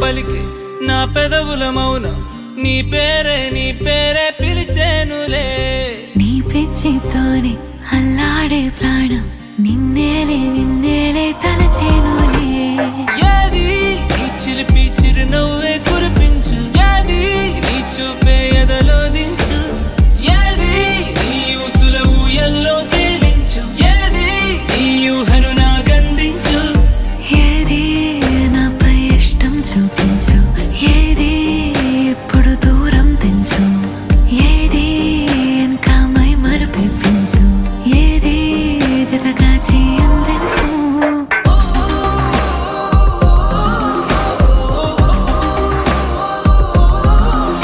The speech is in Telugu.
పలికి నా పెదవుల మౌనం నీ పేరే పిలిచేనులే నీ పిచ్చితోనే అల్లాడే ప్రాణం నిన్నేలే